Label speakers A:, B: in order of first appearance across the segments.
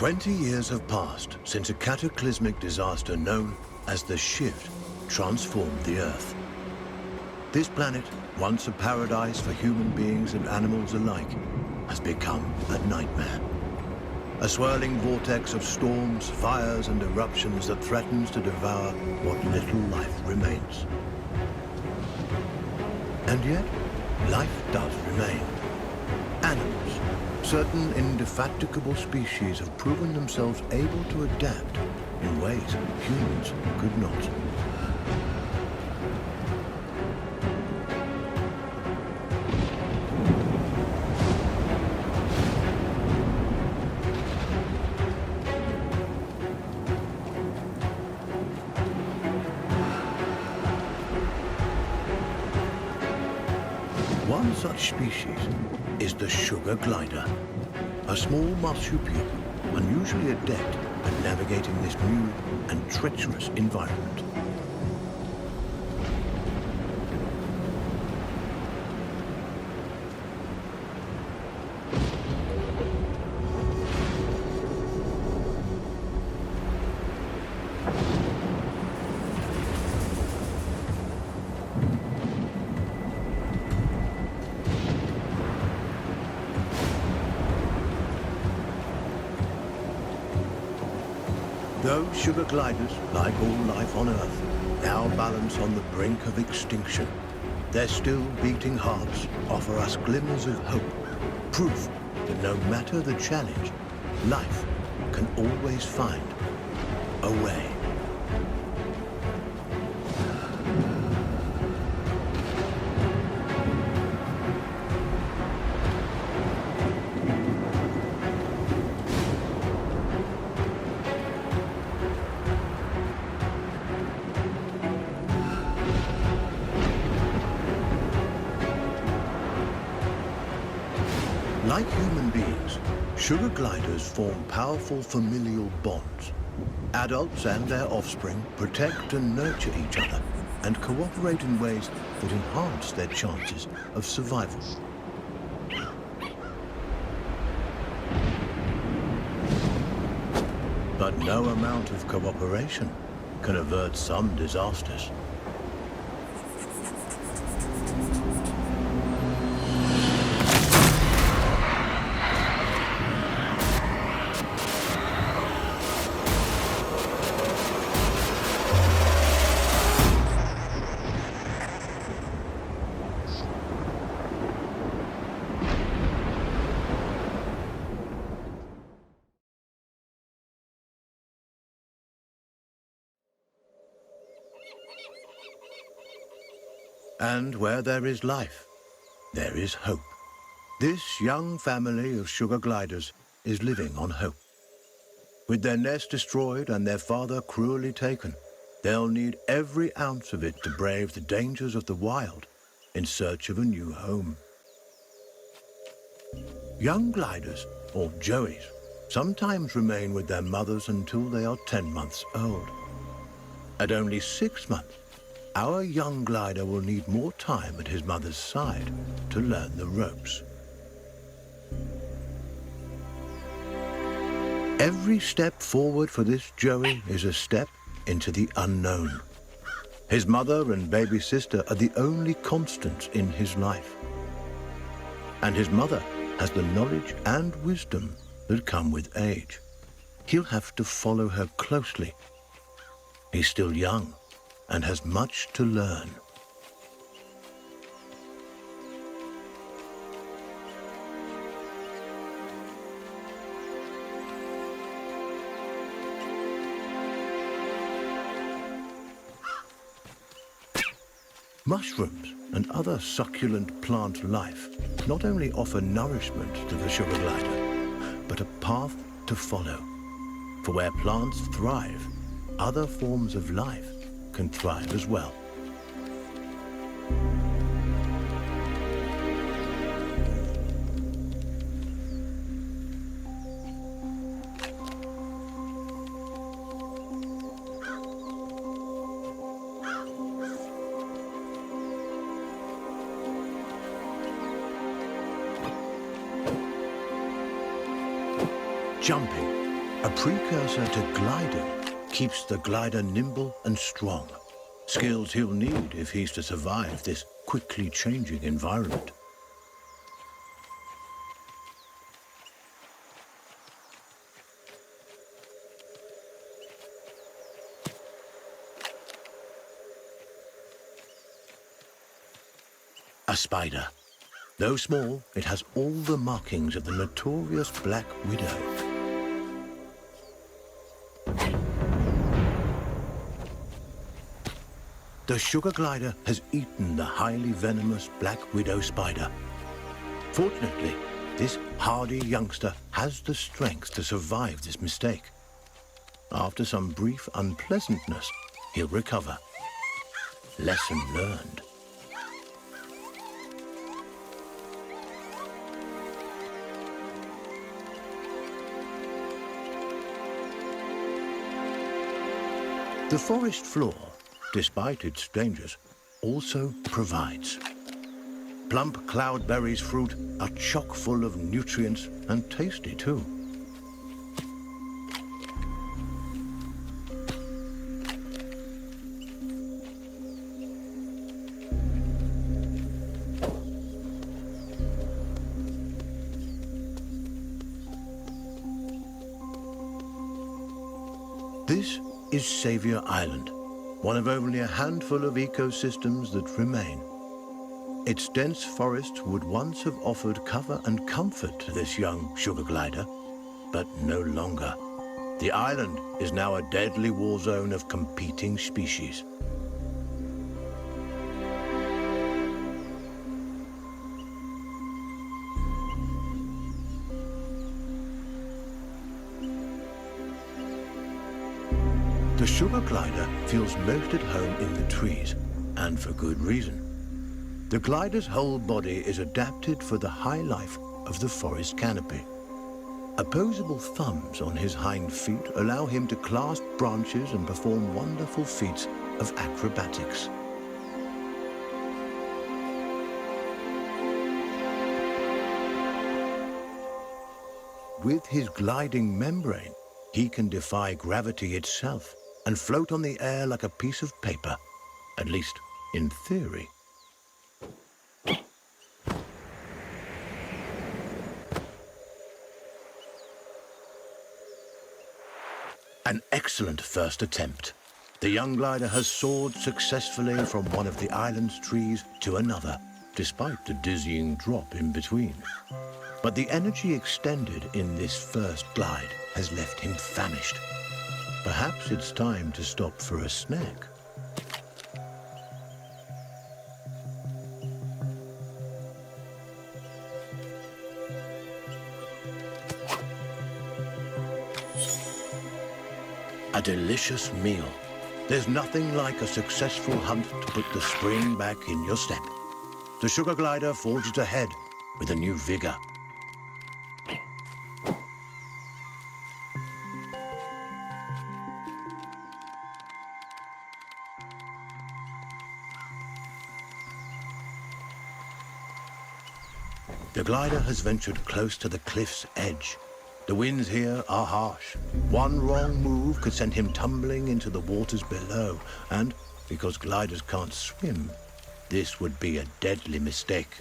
A: 20 years have passed since a cataclysmic disaster known as the Shift transformed the Earth. This planet, once a paradise for human beings and animals alike, has become a nightmare. A swirling vortex of storms, fires, and eruptions that threatens to devour what little life remains. And yet, life does remain. Animals, certain indefatigable species have proven themselves able to adapt in ways humans could not. One such species is the sugar glider, a small marsupial unusually adept at navigating this new and treacherous environment. Those sugar gliders, like all life on Earth, now balance on the brink of extinction. Their still beating hearts offer us glimmers of hope, proof that no matter the challenge, life can always find a way. Like human beings, sugar gliders form powerful familial bonds. Adults and their offspring protect and nurture each other and cooperate in ways that enhance their chances of survival. But no amount of cooperation can avert some disasters. And where there is life, there is hope. This young family of sugar gliders is living on hope. With their nest destroyed and their father cruelly taken, they'll need every ounce of it to brave the dangers of the wild in search of a new home. Young gliders, or joeys, sometimes remain with their mothers until they are 10 months old. At only 6 months, our young glider will need more time at his mother's side to learn the ropes. Every step forward for this joey is a step into the unknown. His mother and baby sister are the only constants in his life. And his mother has the knowledge and wisdom that come with age. He'll have to follow her closely. He's still young and has much to learn. Mushrooms and other succulent plant life not only offer nourishment to the sugar glider, but a path to follow. For where plants thrive, other forms of life can thrive as well. Jumping, A precursor to gliding keeps the glider nimble and strong, skills he'll need if he's to survive this quickly changing environment. A spider. Though small, it has all the markings of the notorious Black Widow. The sugar glider has eaten the highly venomous Black Widow spider. Fortunately, this hardy youngster has the strength to survive this mistake. After some brief unpleasantness, he'll recover. Lesson learned. The forest floor, despite its dangers, also provides. Plump cloudberries fruit are chock full of nutrients and tasty too. This is Saviour Island, one of only a handful of ecosystems that remain. Its dense forests would once have offered cover and comfort to this young sugar glider, but no longer. The island is now a deadly war zone of competing species. The sugar glider feels most at home in the trees, and for good reason. The glider's whole body is adapted for the high life of the forest canopy. Opposable thumbs on his hind feet allow him to clasp branches and perform wonderful feats of acrobatics. With his gliding membrane, he can defy gravity itself and float on the air like a piece of paper, at least in theory. An excellent first attempt. The young glider has soared successfully from one of the island's trees to another, despite the dizzying drop in between. But the energy extended in this first glide has left him famished. Perhaps it's time to stop for a snack. A delicious meal. There's nothing like a successful hunt to put the spring back in your step. The sugar glider forges ahead with a new vigor. The glider has ventured close to the cliff's edge. The winds here are harsh. One wrong move could send him tumbling into the waters below, and because gliders can't swim, this would be a deadly mistake.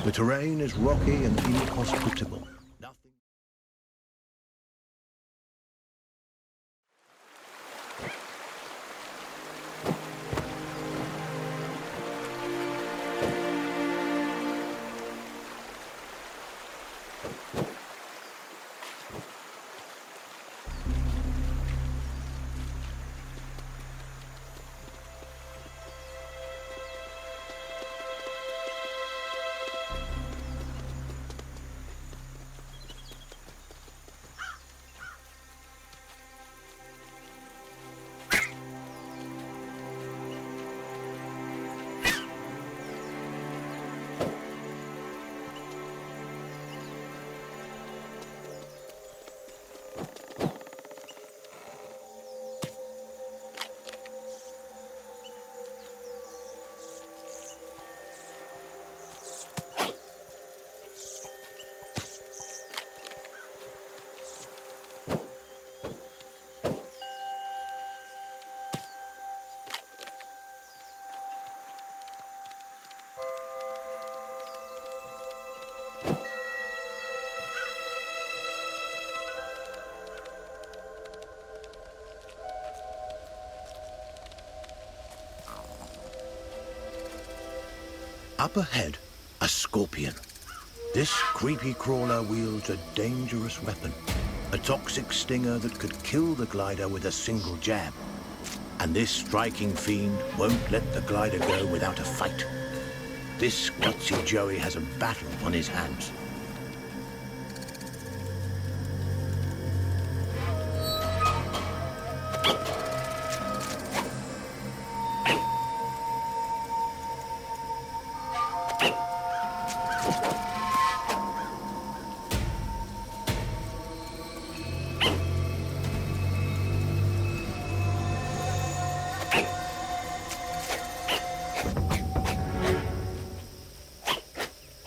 A: The terrain is rocky and inhospitable. Nothing... Up ahead, a scorpion. This creepy crawler wields a dangerous weapon, a toxic stinger that could kill the glider with a single jab. And this striking fiend won't let the glider go without a fight. This gutsy Joey has a battle on his hands.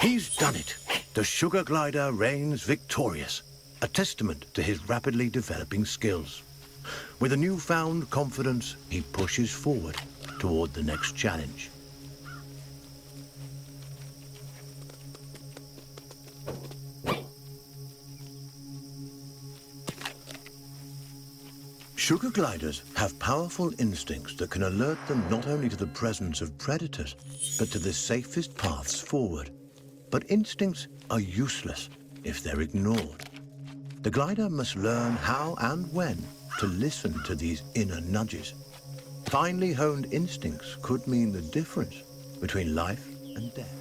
A: He's done it. The sugar glider reigns victorious, a testament to his rapidly developing skills. With a newfound confidence, he pushes forward toward the next challenge. Sugar gliders have powerful instincts that can alert them not only to the presence of predators, but to the safest paths forward. But instincts are useless if they're ignored. The glider must learn how and when to listen to these inner nudges. Finely honed instincts could mean the difference between life and death.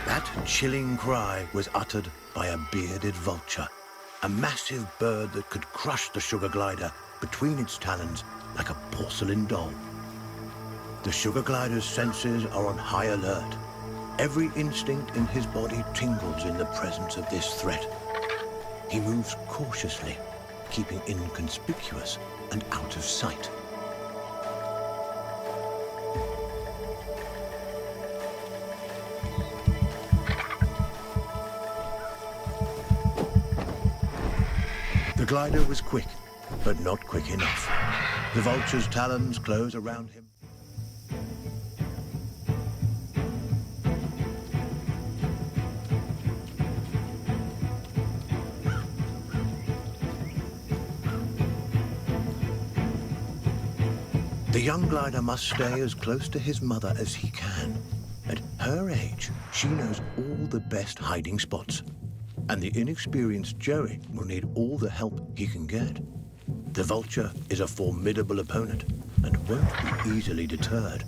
A: That chilling cry was uttered by a bearded vulture, a massive bird that could crush the sugar glider between its talons like a porcelain doll. The sugar glider's senses are on high alert. Every instinct in his body tingles in the presence of this threat. He moves cautiously, keeping inconspicuous and out of sight. The glider was quick, but not quick enough. The vulture's talons close around him. The young glider must stay as close to his mother as he can. At her age, she knows all the best hiding spots. And the inexperienced Joey will need all the help he can get. The vulture is a formidable opponent and won't be easily deterred.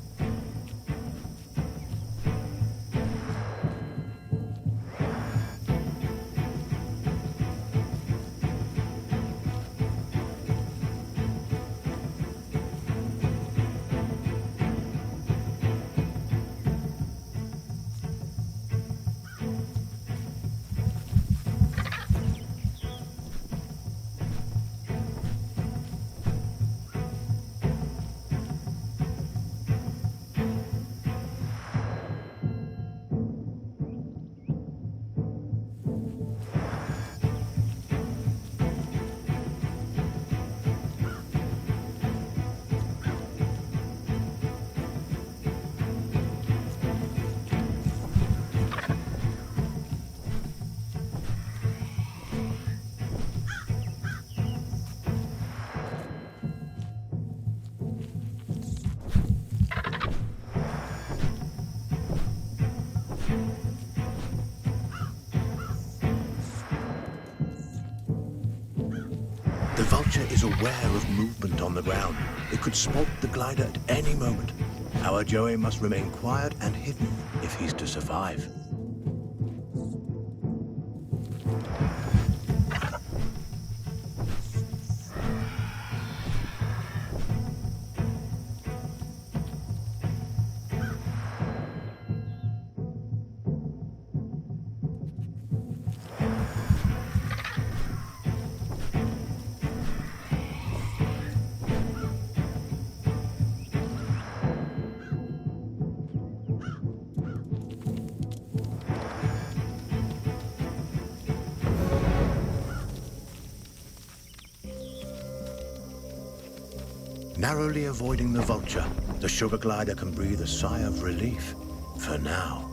A: The vulture is aware of movement on the ground. It could spot the glider at any moment. Our Joey must remain quiet and hidden if he's to survive. Narrowly avoiding the vulture, the sugar glider can breathe a sigh of relief, for now.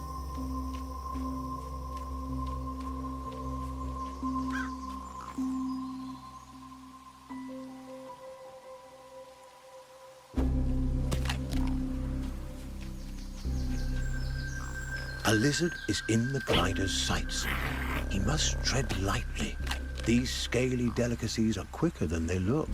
A: A lizard is in the glider's sights. He must tread lightly. These scaly delicacies are quicker than they look.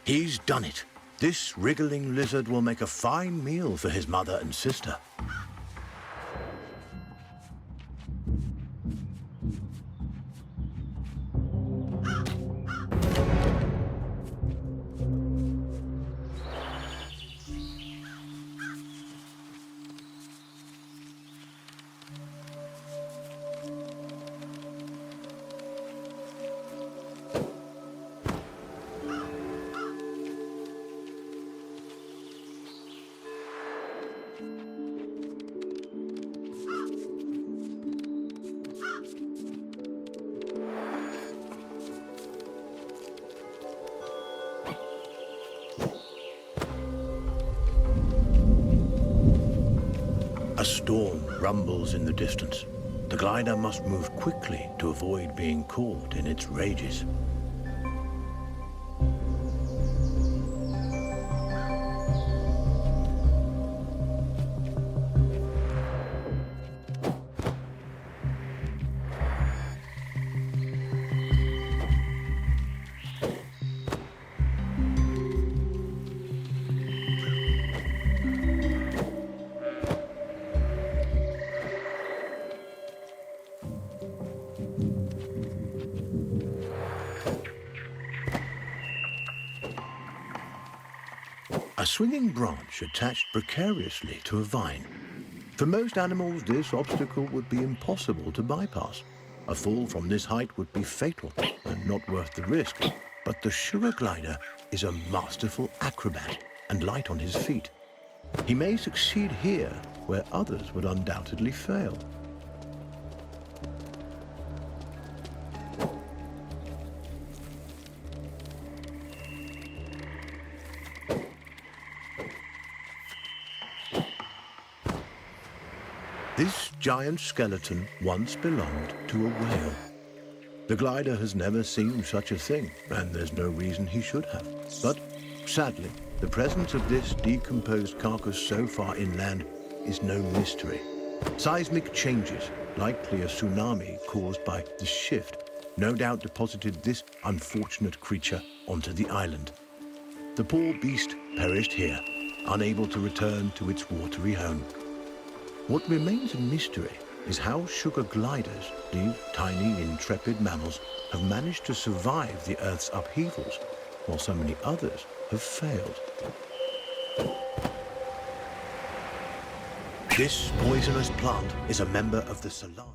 A: He's done it. This wriggling lizard will make a fine meal for his mother and sister. A storm rumbles in the distance. The glider must move quickly to avoid being caught in its rages. A swinging branch attached precariously to a vine. For most animals, this obstacle would be impossible to bypass. A fall from this height would be fatal and not worth the risk. But the sugar glider is a masterful acrobat and light on his feet. He may succeed here where others would undoubtedly fail. This giant skeleton once belonged to a whale. The glider has never seen such a thing, and there's no reason he should have. But sadly, the presence of this decomposed carcass so far inland is no mystery. Seismic changes, likely a tsunami caused by the shift, no doubt deposited this unfortunate creature onto the island. The poor beast perished here, unable to return to its watery home. What remains a mystery is how sugar gliders, these tiny, intrepid mammals, have managed to survive the Earth's upheavals, while so many others have failed. This poisonous plant is a member of the Solanum.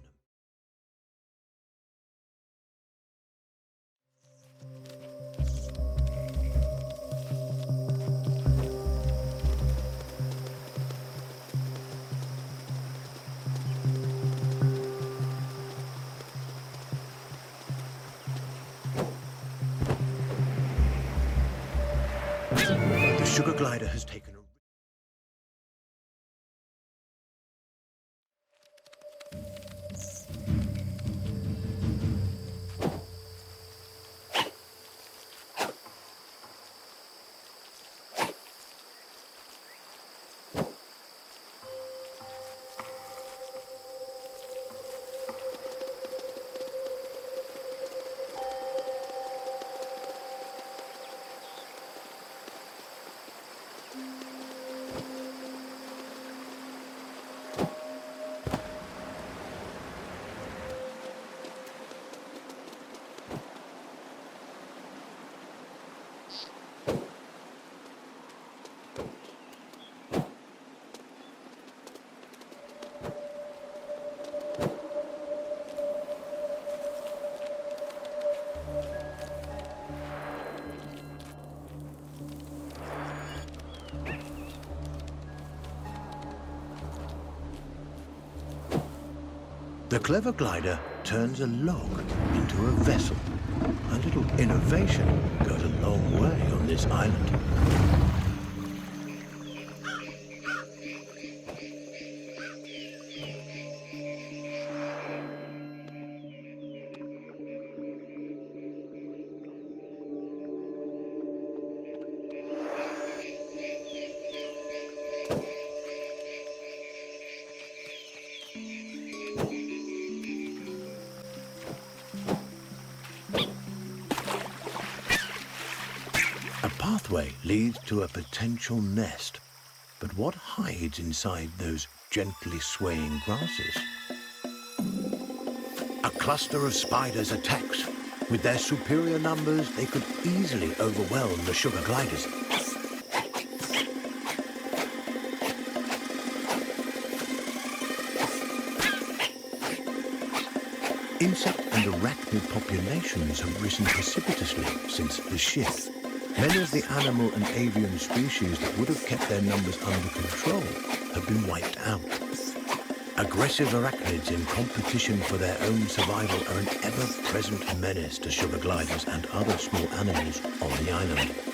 A: The sugar glider has taken a The clever glider turns a log into a vessel. A little innovation goes a long way on this island. A pathway leads to a potential nest, but what hides inside those gently swaying grasses? A cluster of spiders attacks. With their superior numbers, they could easily overwhelm the sugar gliders. Insect and arachnid populations have risen precipitously since the shift. Many of the animal and avian species that would have kept their numbers under control have been wiped out. Aggressive arachnids in competition for their own survival are an ever-present menace to sugar gliders and other small animals on the island.